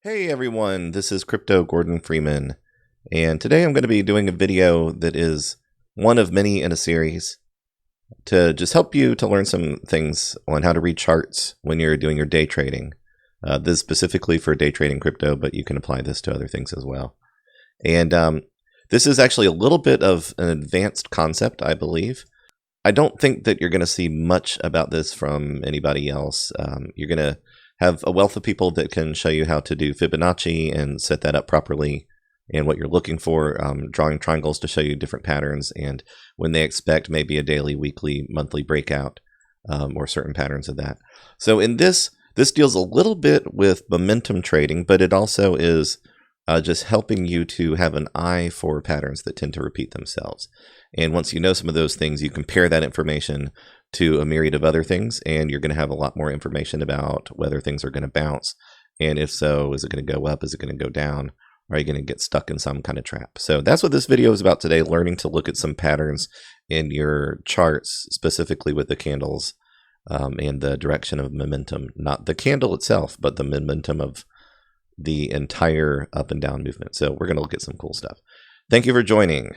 Hey everyone, this is Crypto Gordon Freeman, and today I'm going to be doing a video that is one of many in a series to just help you to learn some things on how to read charts when you're doing your day trading. This is specifically for day trading crypto, but you can apply this to other things as well. And this is actually a little bit of an advanced concept, I believe. I don't think that you're going to see much about this from anybody else. You're going to have a wealth of people that can show you how to do Fibonacci and set that up properly and what you're looking for, drawing triangles to show you different patterns and when they expect maybe a daily, weekly, monthly breakout or certain patterns of that. So in this deals a little bit with momentum trading, but it also is just helping you to have an eye for patterns that tend to repeat themselves. And once you know some of those things, you compare that information to a myriad of other things, and you're going to have a lot more information about whether things are going to bounce. And if so, is it going to go up? Is it going to go down? Are you going to get stuck in some kind of trap? So that's what this video is about today, learning to look at some patterns in your charts, specifically with the candles and the direction of momentum. Not the candle itself, but the momentum of the entire up and down movement. So we're going to look at some cool stuff. Thank you for joining.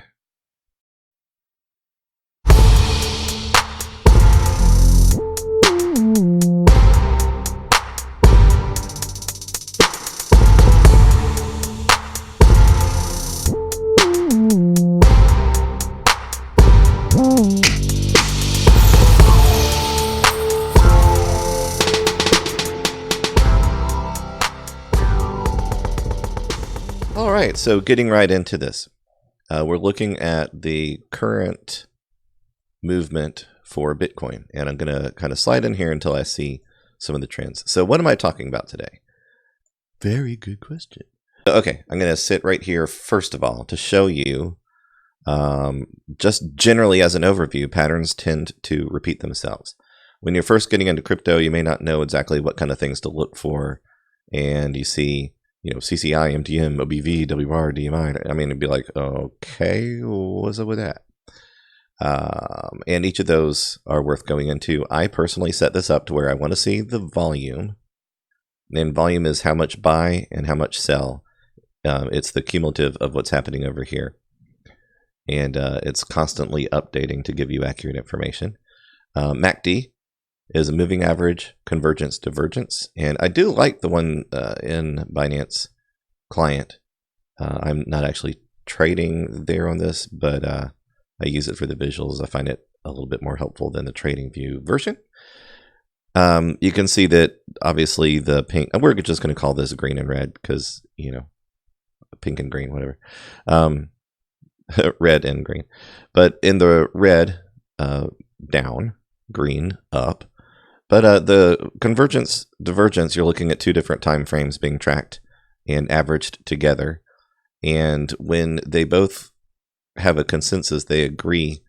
All right, so getting right into this, we're looking at the current movement for Bitcoin, and I'm going to kind of slide in here until I see some of the trends. So what am I talking about today? Very good question. Okay, I'm going to sit right here first of all to show you just generally as an overview, patterns tend to repeat themselves. When you're first getting into crypto, you may not know exactly what kind of things to look for, and you see CCI, MTM, OBV, WR, DMI. I mean, it'd be like, okay, what's up with that? And each of those are worth going into. I personally set this up to where I want to see the volume. And volume is how much buy and how much sell. It's the cumulative of what's happening over here. And it's constantly updating to give you accurate information. MACD is a moving average, convergence, divergence. And I do like the one in Binance client. I'm not actually trading there on this, but I use it for the visuals. I find it a little bit more helpful than the trading view version. You can see that obviously the pink, and we're just going to call this green and red because, pink and green, whatever. Red and green. But in the red, down, green, up. But the convergence, divergence, you're looking at two different time frames being tracked and averaged together. And when they both have a consensus, they agree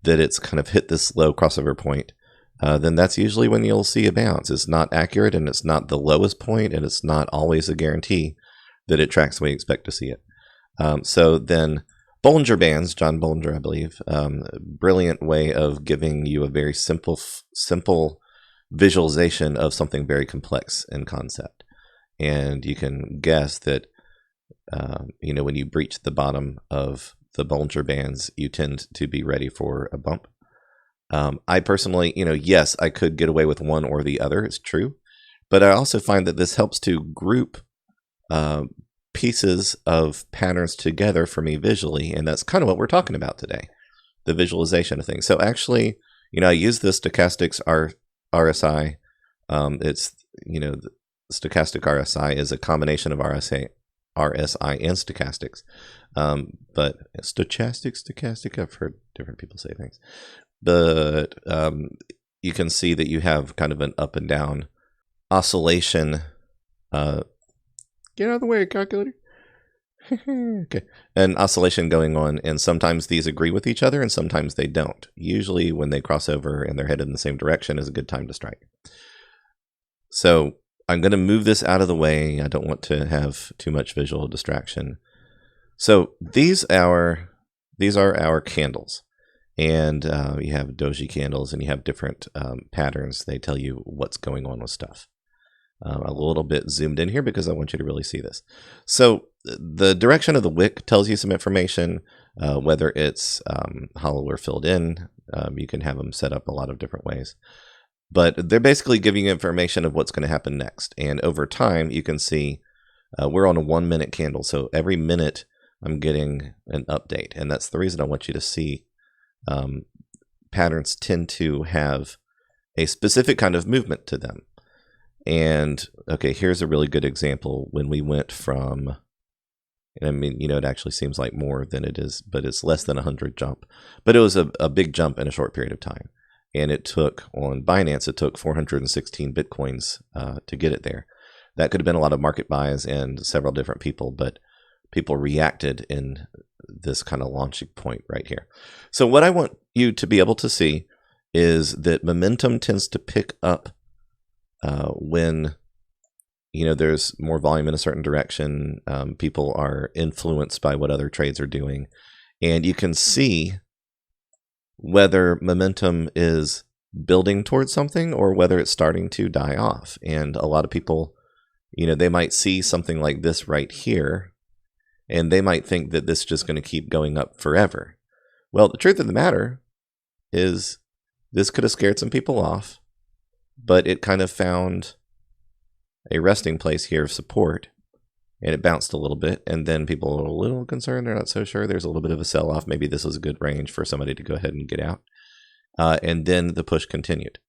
that it's kind of hit this low crossover point, then that's usually when you'll see a bounce. It's not accurate, and it's not the lowest point, and it's not always a guarantee that it tracks when you expect to see it. So then Bollinger Bands, John Bollinger, I believe, brilliant way of giving you a very simple visualization of something very complex in concept. And you can guess that, when you breach the bottom of the Bollinger Bands, you tend to be ready for a bump. I personally, yes, I could get away with one or the other. It's true. But I also find that this helps to group pieces of patterns together for me visually. And that's kind of what we're talking about today, the visualization of things. So actually, I use the stochastics RSI. It's, the stochastic RSI is a combination of RSI and stochastics. But stochastic, I've heard different people say things. But you can see that you have kind of an up and down oscillation. Get out of the way, calculator. Okay. An oscillation going on, and sometimes these agree with each other and sometimes they don't. Usually when they cross over and they're headed in the same direction is a good time to strike. So I'm going to move this out of the way. I don't want to have too much visual distraction. So these are our candles. And you have doji candles and you have different patterns. They tell you what's going on with stuff. A little bit zoomed in here because I want you to really see this. So the direction of the wick tells you some information, whether it's hollow or filled in. You can have them set up a lot of different ways. But they're basically giving you information of what's going to happen next. And over time, you can see we're on a 1 minute candle. So every minute I'm getting an update. And that's the reason I want you to see patterns tend to have a specific kind of movement to them. And okay, here's a really good example when we went from, I mean, it actually seems like more than it is, but it's less than 100 jump. But it was a big jump in a short period of time. And it took, on Binance, it took 416 Bitcoins to get it there. That could have been a lot of market buys and several different people, but people reacted in this kind of launching point right here. So what I want you to be able to see is that momentum tends to pick up when there's more volume in a certain direction. People are influenced by what other trades are doing, and you can see whether momentum is building towards something or whether it's starting to die off. And a lot of people, they might see something like this right here, and they might think that this is just going to keep going up forever. Well, the truth of the matter is this could have scared some people off, but it kind of found a resting place here of support, and it bounced a little bit, and then people are a little concerned. They're not so sure. There's a little bit of a sell-off. Maybe this was a good range for somebody to go ahead and get out. And then the push continued.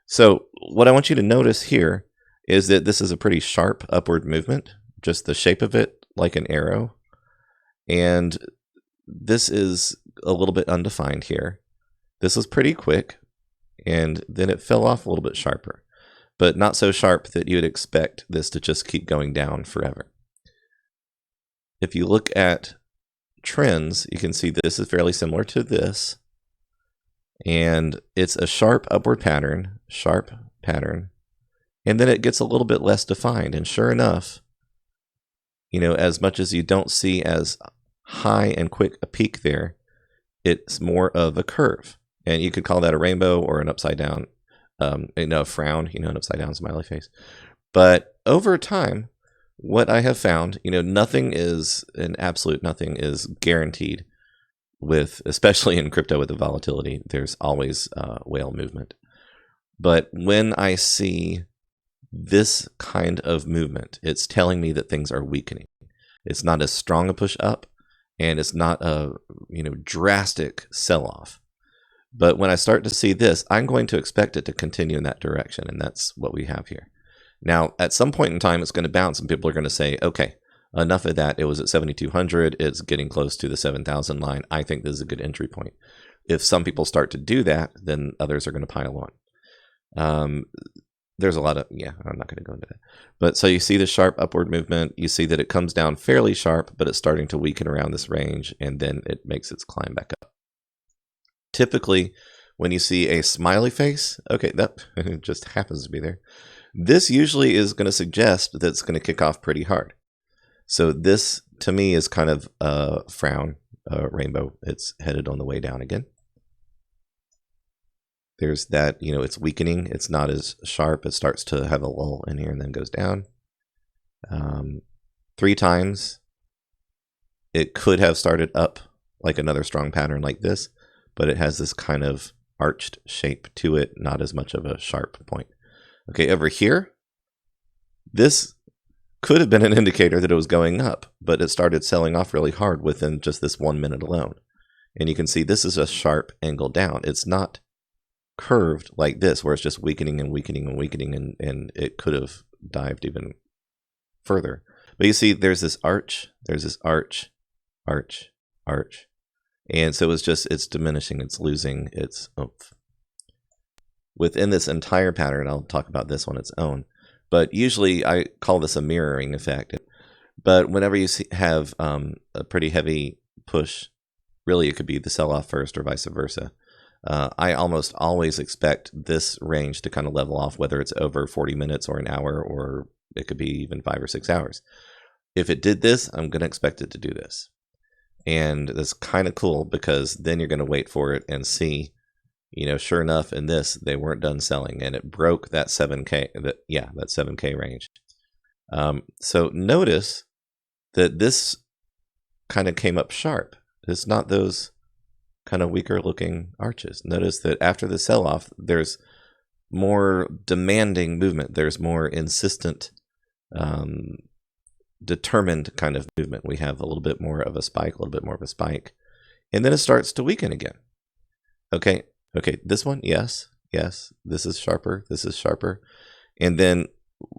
So what I want you to notice here is that this is a pretty sharp upward movement, just the shape of it like an arrow. And this is a little bit undefined here. This was pretty quick, and then it fell off a little bit sharper, but not so sharp that you would expect this to just keep going down forever. If you look at trends, you can see this is fairly similar to this, and it's a sharp upward pattern, and then it gets a little bit less defined. And sure enough, as much as you don't see as high and quick a peak there, it's more of a curve. And you could call that a rainbow or an upside down, a frown, an upside down smiley face. But over time, what I have found, nothing is guaranteed with, especially in crypto with the volatility, there's always whale movement. But when I see this kind of movement, it's telling me that things are weakening. It's not as strong a push up, and it's not a drastic sell-off. But when I start to see this, I'm going to expect it to continue in that direction, and that's what we have here. Now, at some point in time, it's going to bounce, and people are going to say, okay, enough of that. It was at 7,200. It's getting close to the 7,000 line. I think this is a good entry point. If some people start to do that, then others are going to pile on. There's a lot of, I'm not going to go into that. But so you see the sharp upward movement. You see that it comes down fairly sharp, but it's starting to weaken around this range, and then it makes its climb back up. Typically, when you see a smiley face, okay, that just happens to be there. This usually is going to suggest that it's going to kick off pretty hard. So this, to me, is kind of a frown, rainbow. It's headed on the way down again. There's that, it's weakening. It's not as sharp. It starts to have a lull in here and then goes down. 3 times. It could have started up like another strong pattern like this, but it has this kind of arched shape to it, not as much of a sharp point. Okay, over here, this could have been an indicator that it was going up, but it started selling off really hard within just this 1 minute alone. And you can see this is a sharp angle down. It's not curved like this, where it's just weakening and weakening and weakening, and it could have dived even further. But you see, there's this arch, arch. And so it's diminishing, it's losing its oomph. Within this entire pattern, I'll talk about this on its own, but usually I call this a mirroring effect. But whenever you have a pretty heavy push, really it could be the sell-off first or vice versa. I almost always expect this range to kind of level off, whether it's over 40 minutes or an hour, or it could be even 5 or 6 hours. If it did this, I'm going to expect it to do this. And that's kind of cool, because then you're going to wait for it and see Sure enough, in this, they weren't done selling, and it broke that 7K, that 7K range. So notice that this kind of came up sharp. It's not those kind of weaker looking arches. Notice that after the sell-off, there's more demanding movement. There's more insistent, determined kind of movement. We have a little bit more of a spike, and then it starts to weaken again. Okay, this one, yes, this is sharper, and then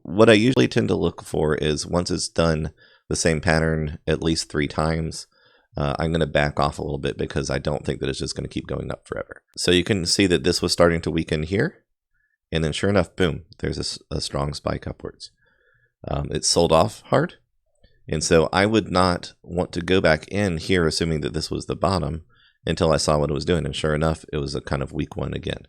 what I usually tend to look for is once it's done the same pattern at least 3 times, I'm going to back off a little bit because I don't think that it's just going to keep going up forever. So you can see that this was starting to weaken here, and then sure enough, boom, there's a strong spike upwards. It sold off hard, and so I would not want to go back in here assuming that this was the bottom until I saw what it was doing, and sure enough, it was a kind of weak one again.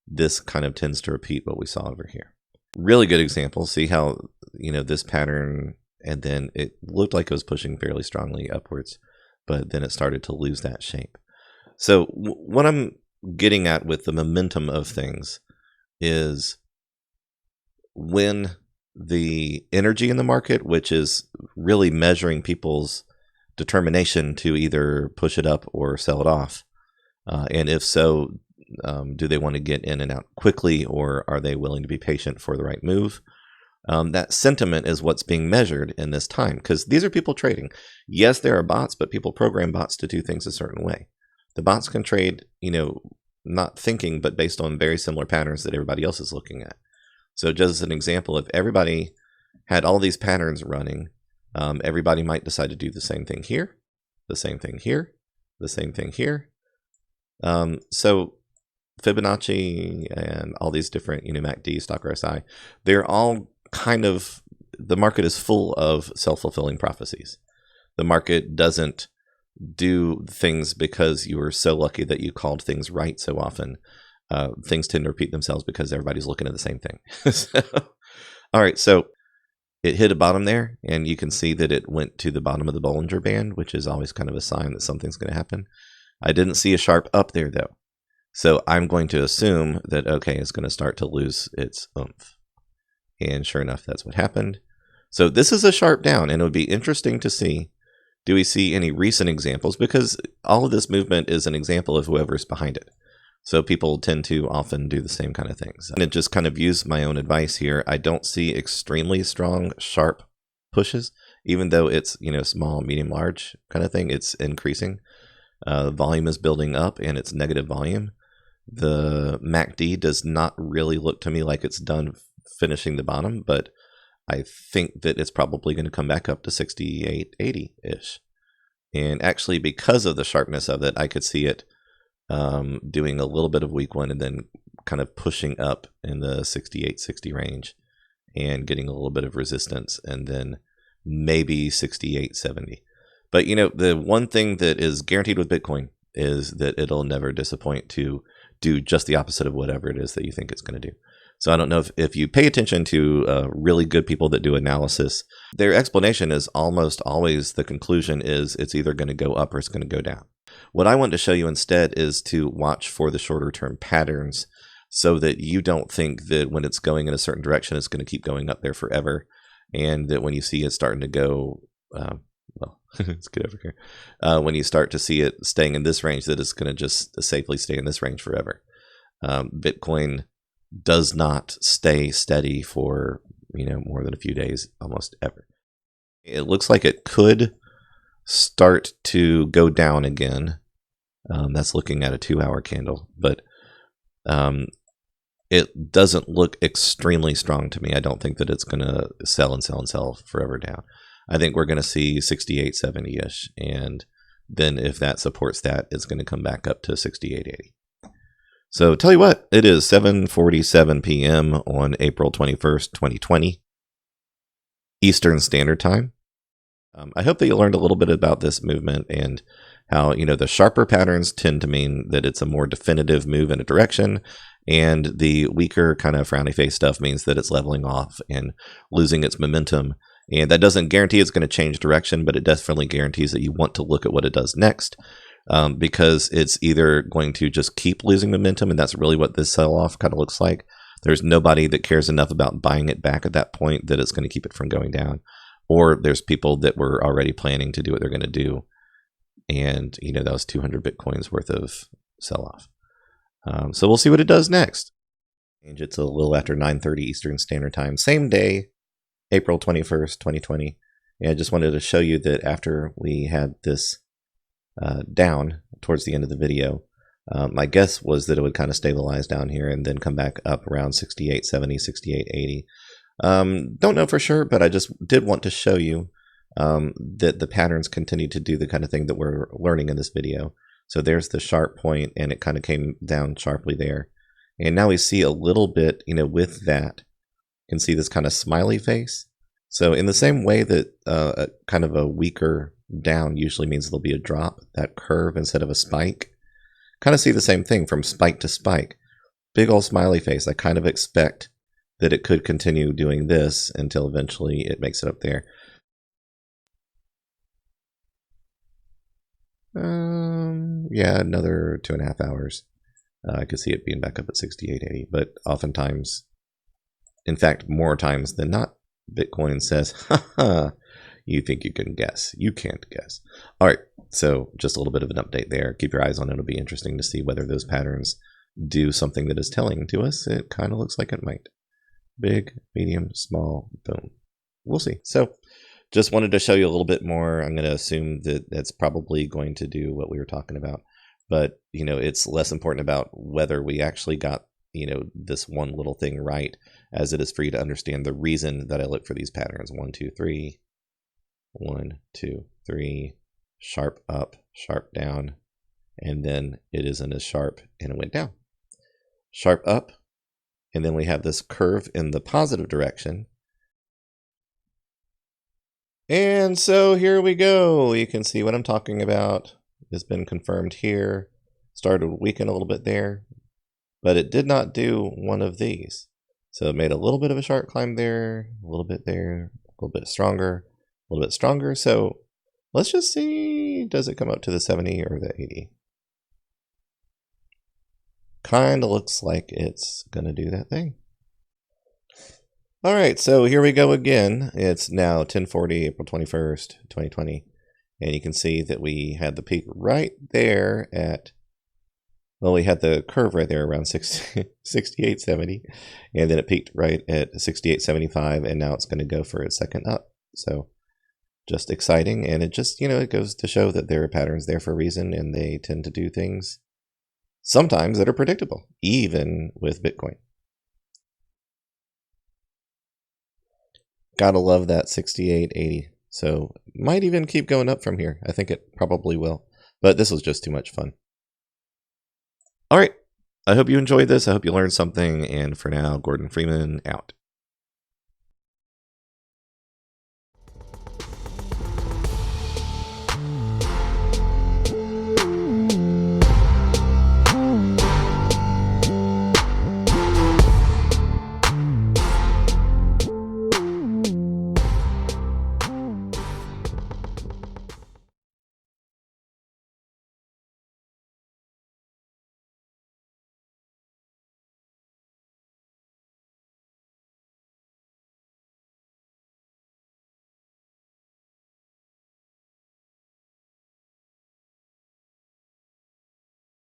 This kind of tends to repeat what we saw over here. Really good example. See how, this pattern, and then it looked like it was pushing fairly strongly upwards, but then it started to lose that shape. So what I'm getting at with the momentum of things is when the energy in the market, which is really measuring people's determination to either push it up or sell it off, and if so, do they want to get in and out quickly, or are they willing to be patient for the right move? That sentiment is what's being measured in this time, because these are people trading. Yes, there are bots, but people program bots to do things a certain way. The bots can trade, not thinking, but based on very similar patterns that everybody else is looking at. So just as an example, if everybody had all these patterns running, everybody might decide to do the same thing here, the same thing here, the same thing here. So Fibonacci and all these different, MACD, Stock RSI, they're all kind of, the market is full of self-fulfilling prophecies. The market doesn't do things because you were so lucky that you called things right so often. Things tend to repeat themselves because everybody's looking at the same thing. All right, so it hit a bottom there, and you can see that it went to the bottom of the Bollinger Band, which is always kind of a sign that something's going to happen. I didn't see a sharp up there, though. So I'm going to assume that, okay, it's going to start to lose its oomph. And sure enough, that's what happened. So this is a sharp down, and it would be interesting to see, do we see any recent examples? Because all of this movement is an example of whoever's behind it. So people tend to often do the same kind of things. And it just kind of use my own advice here. I don't see extremely strong, sharp pushes, even though it's, small, medium, large kind of thing. It's increasing. Volume is building up, and it's negative volume. The MACD does not really look to me like it's done finishing the bottom, but I think that it's probably going to come back up to 68.80-ish. And actually, because of the sharpness of it, I could see it doing a little bit of weak one and then kind of pushing up in the 68.60 range and getting a little bit of resistance, and then maybe 68.70. But, the one thing that is guaranteed with Bitcoin is that it'll never disappoint to do just the opposite of whatever it is that you think it's going to do. So I don't know if you pay attention to really good people that do analysis, their explanation is almost always the conclusion is it's either going to go up or it's going to go down. What I want to show you instead is to watch for the shorter term patterns so that you don't think that when it's going in a certain direction, it's going to keep going up there forever. And that when you see it starting to go, let's get over here. When you start to see it staying in this range, that it's going to just safely stay in this range forever. Bitcoin does not stay steady for, more than a few days, almost ever. It looks like it could start to go down again. That's looking at a 2-hour candle, but it doesn't look extremely strong to me. I don't think that it's going to sell and sell and sell forever down. I think we're going to see 68.70-ish, and then if that supports that, it's going to come back up to 68.80. So tell you what, it is 7:47 p.m. on April 21st, 2020, Eastern Standard Time. I hope that you learned a little bit about this movement and how, the sharper patterns tend to mean that it's a more definitive move in a direction, and the weaker kind of frowny face stuff means that it's leveling off and losing its momentum. And that doesn't guarantee it's going to change direction, but it definitely guarantees that you want to look at what it does next. because it's either going to just keep losing momentum, and that's really what this sell-off kind of looks like. There's nobody that cares enough about buying it back at that point that it's going to keep it from going down. Or there's people that were already planning to do what they're going to do. And, that was 200 Bitcoins worth of sell-off. So we'll see what it does next. It's a little after 9:30 Eastern Standard Time. Same day, April 21st, 2020. And I just wanted to show you that after we had this down towards the end of the video, my guess was that it would kind of stabilize down here and then come back up around 68.70, 68.80. Don't know for sure, but I just did want to show you that the patterns continue to do the kind of thing that we're learning in this video. So there's the sharp point, and it kind of came down sharply there. And now we see a little bit, with that, you can see this kind of smiley face. So in the same way that kind of a weaker down usually means there'll be a drop, that curve instead of a spike, kind of see the same thing from spike to spike. Big old smiley face. I kind of expect that it could continue doing this until eventually it makes it up there. Yeah, another 2.5 hours. I could see it being back up at 68.80, but oftentimes, in fact, more times than not, Bitcoin says, haha, you think you can guess. You can't guess. All right, so just a little bit of an update there. Keep your eyes on it. It'll be interesting to see whether those patterns do something that is telling to us. It kind of looks like it might. Big, medium, small, boom. We'll see. So just wanted to show you a little bit more. I'm going to assume that that's probably going to do what we were talking about. But, it's less important about whether we actually got, this one little thing right, as it is for you to understand the reason that I look for these patterns. 1, 2, 3, 1, 2, 3, sharp up, sharp down, and then it isn't as sharp and it went down. Sharp up, and then we have this curve in the positive direction. And so here we go. You can see what I'm talking about. It's been confirmed here. Started to weaken a little bit there, but it did not do one of these. So it made a little bit of a sharp climb there, a little bit there, a little bit stronger, a little bit stronger. So let's just see, does it come up to the 70 or the 80? Kind of looks like it's going to do that thing. All right, so here we go again. It's now 10:40, April 21st, 2020. And you can see that we had the peak right there at, well, we had the curve right there around 68.70. And then it peaked right at 68.75. And now it's going to go for its second up. So just exciting. And it just, it goes to show that there are patterns there for a reason. And they tend to do things sometimes that are predictable, even with Bitcoin. Gotta love that 68.80. So might even keep going up from here. I think it probably will. But this was just too much fun. All right. I hope you enjoyed this. I hope you learned something. And for now, Gordon Freeman out.